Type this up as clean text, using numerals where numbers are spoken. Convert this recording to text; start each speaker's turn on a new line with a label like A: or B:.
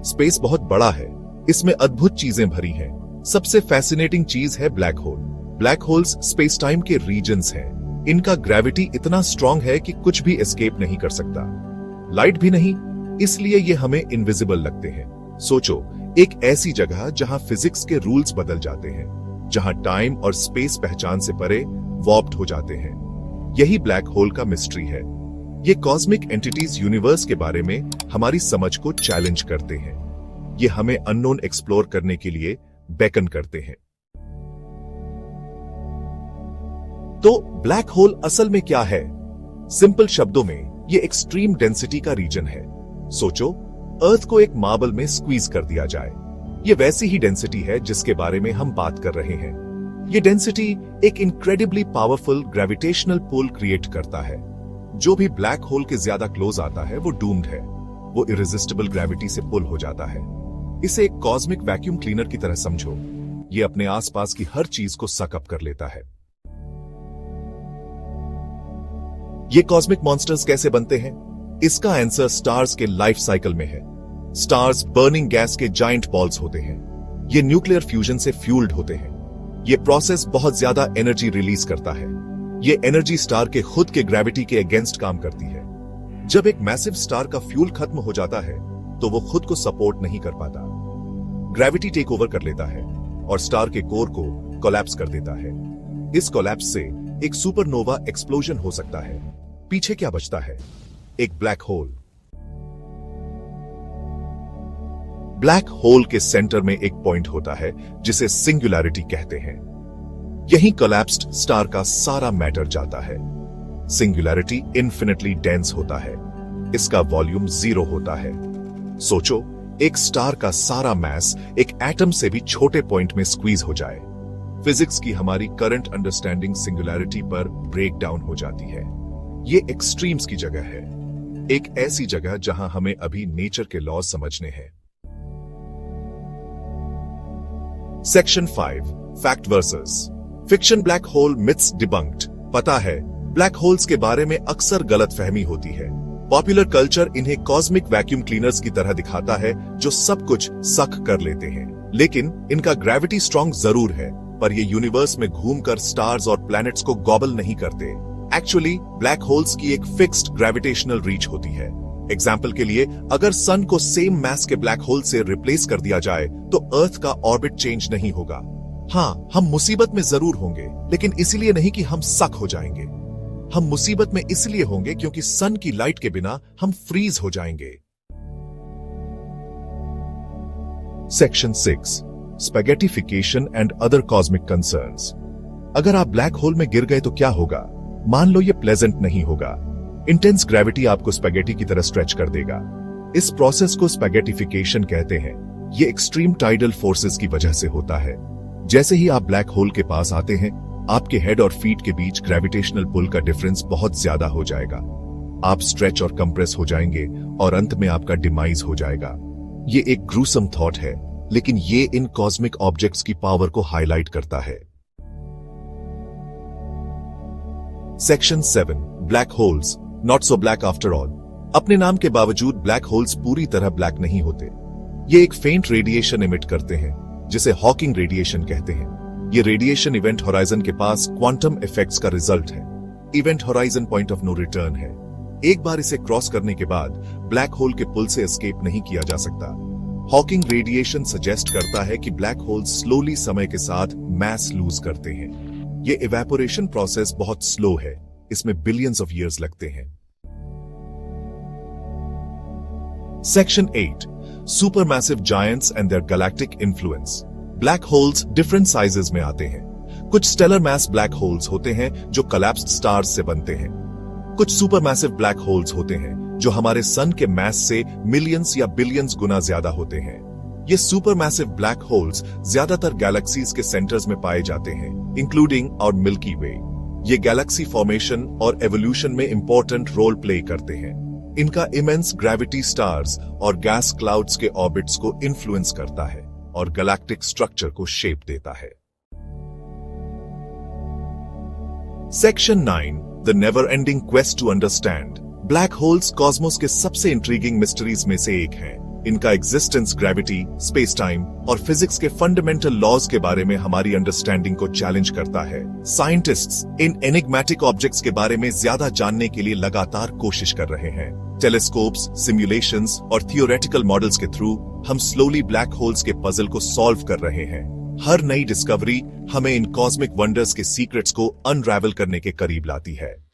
A: Space बहुत बड़ा है, इसमें अद्भुत चीजें भरी हैं। सबसे फैसिनेटिंग चीज है black hole. Black holes space time के रीजन्स हैं। इनका ग्रेविटी इतना स्ट्रांग है कि कुछ भी एस्केप नहीं कर सकता, लाइट भी नहीं, इसलिए ये हमें इनविजिबल लगते हैं। सोचो, एक ऐसी जगह जहां फिजिक्स के रूल्स बदल जाते हैं, जहां टाइम और स्पेस पहचान से परे वॉर्प्ड हो जाते हैं। यही ब्लैक होल का मिस्ट्री है। ये कॉस्मिक एंटिटीज यूनिवर्स के बारे में हमारी समझ को चैलेंज करते हैं। ये हमें अननोन एक्सप्लोर करने के लिए बेकन करते हैं। तो ब्लैक होल असल में क्या है? सिंपल शब्दों में ये एक्सट्रीम डेंसिटी का रीजन है। सोचो, अर्थ को एक मार्बल में स्क्वीज कर दिया जाए। ये वैसी ही डेंसिटी है जिसके बारे में हम बात कर रहे हैं। ये डेंसिटी एक incredibly powerful gravitational pull create करता है। जो भी ब्लैक होल के ज्यादा क्लोज आता है वो डूम्ड है, वो इरेजिस्टिबल ग्रेविटी से पुल हो जाता है। इसे एक कॉस्मिक वैक्यूम क्लीनर की तरह समझो। ये अपने आसपास की हर चीज को सकअप कर लेता है। ये कॉस्मिक मॉन्स्टर्स कैसे बनते हैं? इसका आंसर स्टार्स के लाइफ साइकिल में है। स्टार्स बर्निंग गैस के जाइंट बॉल्स होते हैं। ये न्यूक्लियर फ्यूजन से फ्यूल्ड होते हैं। ये प्रोसेस बहुत ज्यादा एनर्जी रिलीज करता है। ये एनर्जी स्टार के खुद के ग्रेविटी के अगेंस्ट काम करती है। जब एक मैसिव स्टार का फ्यूल खत्म हो जाता है तो वो खुद को सपोर्ट नहीं कर पाता। ग्रेविटी टेक ओवर कर लेता है और स्टार के कोर को कोलैप्स कर देता है। इस कोलैप्स से एक सुपरनोवा एक्सप्लोजन हो सकता है। पीछे क्या बचता है? एक ब्लैक होल। ब्लैक होल के सेंटर में एक पॉइंट होता है जिसे सिंगुलैरिटी कहते हैं। यहीं कोलैप्स्ड स्टार का सारा मैटर जाता है। सिंगुलैरिटी इन्फिनिटली डेंस होता है। इसका वॉल्यूम 0 होता है। सोचो, एक स्टार का सारा मास एक एटम से भी छोटे पॉइंट में स्क्वीज हो जाए। फिजिक्स की हमारी करंट अंडरस्टैंडिंग सिंगुलैरिटी पर ब्रेक डाउन हो जाती है। ये एक्सट्रीम्स की जगह है, एक ऐसी जगह जहां हमें अभी नेचर के लॉज समझने हैं। Section 5, fact versus fiction. Black hole myths debunked. पता है, ब्लैक होल्स के बारे में अक्सर गलतफहमी होती है। पॉपुलर कल्चर इन्हें कॉस्मिक वैक्यूम क्लीनर्स की तरह दिखाता है जो सब कुछ सक कर लेते हैं। लेकिन इनका ग्रेविटी स्ट्रांग जरूर है, पर ये यूनिवर्स में घूमकर स्टार्स और प्लैनेट्स को गॉबल नहीं करते। एक्चुअली ब्लैक होल्स की एक फिक्स्ड ग्रेविटेशनल रीच होती है। एग्जाम्पल के लिए, अगर सन को सेम मास के ब्लैक होल से रिप्लेस कर दिया जाए तो अर्थ का ऑर्बिट चेंज नहीं होगा। हाँ, हम मुसीबत में जरूर होंगे, लेकिन इसलिए नहीं कि हम सक हो जाएंगे। हम मुसीबत में इसलिए होंगे क्योंकि सन की लाइट के बिना हम फ्रीज हो जाएंगे। Section 6, spaghettification and other cosmic concerns. अगर आप ब्लैक होल में गिर गए तो क्या होगा? मान लो ये प्लेजेंट नहीं होगा। इंटेंस ग्रेविटी आपको स्पैगेटी की तरह स्ट्रेच कर देगा। इस प्रोसेस को स्पैगेटिफिकेशन कहते हैं। ये एक्सट्रीम टाइडल फोर्सेस की वजह से होता है। जैसे ही आप ब्लैक होल के पास आते हैं, आपके हेड और फीट के बीच ग्रेविटेशनल पुल का डिफरेंस बहुत ज्यादा हो जाएगा। आप स्ट्रेच और कंप्रेस हो जाएंगे और अंत में आपका डिमाइज हो जाएगा। ये एक ग्रूसम थॉट है, लेकिन ये इन कॉस्मिक ऑब्जेक्ट्स की पावर को हाईलाइट करता है। Section 7, black holes not so black after all. अपने नाम के बावजूद ब्लैक होल्स पूरी तरह ब्लैक नहीं होते। ये एक फेंट रेडिएशन इमिट करते हैं, जिसे हॉकिंग रेडिएशन कहते हैं। ये रेडिएशन इवेंट होराइजन के पास क्वांटम इफेक्ट्स का रिजल्ट है। Event horizon point of no return है। एक बार इसे क्रॉस करने के बाद ब्लैक होल के पुल से एस्केप नहीं किया जा सकता। हॉकिंग रेडिएशन सजेस्ट करता है कि ब्लैक होल्स स्लोली समय के साथ मास लूज करते हैं। ये इवेपोरेशन प्रोसेस बहुत स्लो है, इसमें बिलियंस ऑफ ईयर्स लगते हैं। Section 8, supermassive giants and their galactic influence. Black holes different sizes में आते हैं। कुछ स्टेलर मास ब्लैक होल्स होते हैं जो कोलैप्स्ड स्टार्स से बनते हैं। कुछ सुपरमैसिव ब्लैक होल्स होते हैं जो हमारे सन के मास से मिलियंस या बिलियंस गुना ज्यादा होते हैं। ये सुपरमैसिव ब्लैक होल्स ज्यादातर गैलेक्सीज के सेंटर्स में पाए जाते हैं, इंक्लूडिंग और मिल्की वे। ये गैलेक्सी फॉर्मेशन और एवोल्यूशन में इंपॉर्टेंट रोल प्ले करते हैं। इनका इमेंस ग्रेविटी स्टार्स और गैस क्लाउड्स के ऑर्बिट्स को इन्फ्लुएंस करता है और गैलेक्टिक स्ट्रक्चर को शेप देता है। Section 9, the never ending quest to understand. Black holes cosmos के सबसे इंट्रीगिंग मिस्ट्रीज में से एक है। इनका एग्जिस्टेंस ग्रेविटी, स्पेस टाइम और फिजिक्स के फंडामेंटल लॉज के बारे में हमारी अंडरस्टैंडिंग को चैलेंज करता है। साइंटिस्ट्स इन एनिग्मेटिक ऑब्जेक्ट्स के बारे में ज्यादा जानने के लिए लगातार कोशिश कर रहे हैं। टेलीस्कोप्स, सिमुलेशंस और थियोरेटिकल मॉडल्स के थ्रू हम स्लोली ब्लैक होल्स के पजल को सॉल्व कर रहे हैं। हर नई डिस्कवरी हमें इन कॉस्मिक वंडर्स के सीक्रेट्स को अनरैवल करने के करीब लाती है।